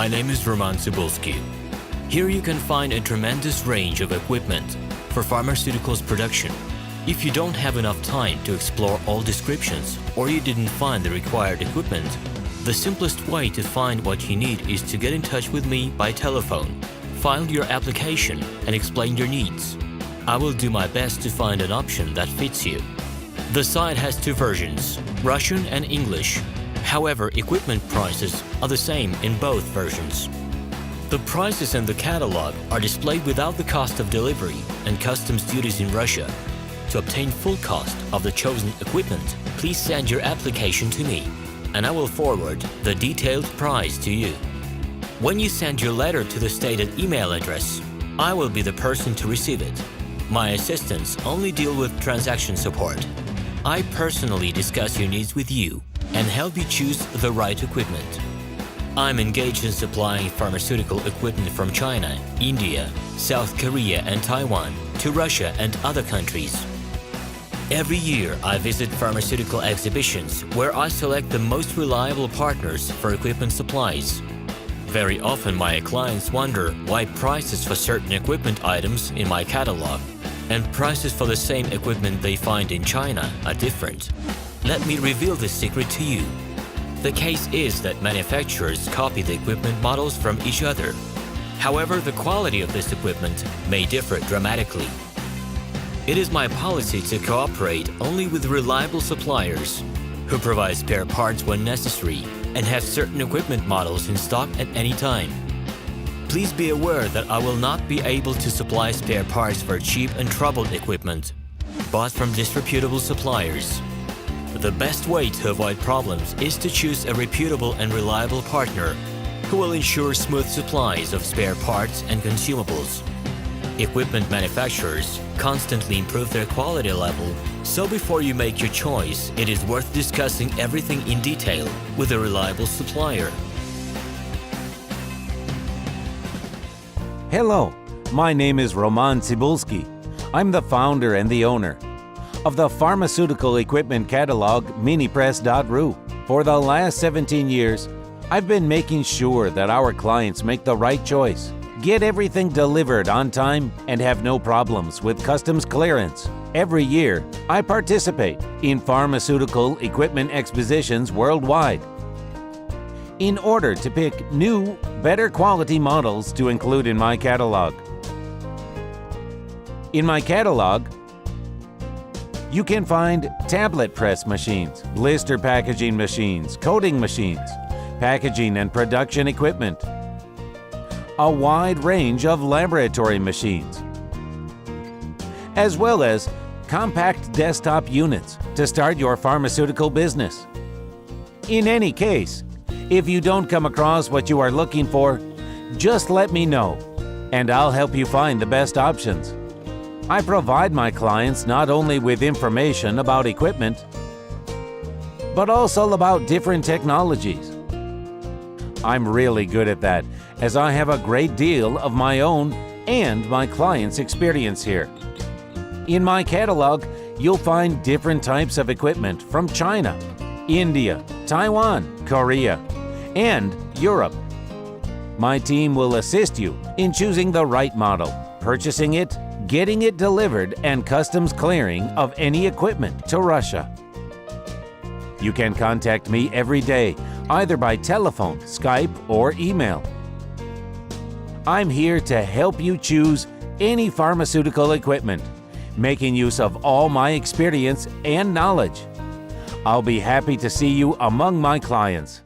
My name is RomanTsibulsky. Here you can find a tremendous range of equipment for pharmaceuticals production. If you don't have enough time to explore all descriptions or you didn't find the required equipment, the simplest way to find what you need is to get in touch with me by telephone, file your application, and explain your needs. I will do my best to find an option that fits you. The site has two versions, Russian and English. However, equipment prices are the same in both versions. The prices in the catalog are displayed without the cost of delivery and customs duties in Russia. To obtain full cost of the chosen equipment, please send your application to me, and I will forward the detailed price to you. When you send your letter to the stated email address, I will be the person to receive it. My assistants only deal with transaction support. I personally discuss your needs with you and help you choose the right equipment. I'm engaged in supplying pharmaceutical equipment from China, India, South Korea and Taiwan to Russia and other countries. Every year, I visit pharmaceutical exhibitions where I select the most reliable partners for equipment supplies. Very often, my clients wonder why prices for certain equipment items in my catalog and prices for the same equipment they find in China are different. Let me reveal this secret to you. The case is that manufacturers copy the equipment models from each other. However, the quality of this equipment may differ dramatically. It is my policy to cooperate only with reliable suppliers who provide spare parts when necessary and have certain equipment models in stock at any time. Please be aware that I will not be able to supply spare parts for cheap and troubled equipment bought from disreputable suppliers. The best way to avoid problems is to choose a reputable and reliable partner who will ensure smooth supplies of spare parts and consumables. Equipment manufacturers constantly improve their quality level, so before you make your choice, it is worth discussing everything in detail with a reliable supplier. Hello, my name is RomanTsibulsky. I'm the founder and the owner of the pharmaceutical equipment catalog Minipress.ru. For the last 17 years, I've been making sure that our clients make the right choice, get everything delivered on time, and have no problems with customs clearance. Every year, I participate in pharmaceutical equipment expositions worldwide in order to pick new, better quality models to include in my catalog. In my catalog, you can find tablet press machines, blister packaging machines, coating machines, packaging and production equipment, a wide range of laboratory machines, as well as compact desktop units to start your pharmaceutical business. In any case, if you don't come across what you are looking for, just let me know, and I'll help you find the best options. I provide my clients not only with information about equipment, but also about different technologies. I'm really good at that, as I have a great deal of my own and my clients' experience here. In my catalog, you'll find different types of equipment from China, India, Taiwan, Korea, and Europe. My team will assist you in choosing the right model, purchasing it, getting it delivered, and customs clearing of any equipment to Russia. You can contact me every day, either by telephone, Skype, or email. I'm here to help you choose any pharmaceutical equipment, making use of all my experience and knowledge. I'll be happy to see you among my clients.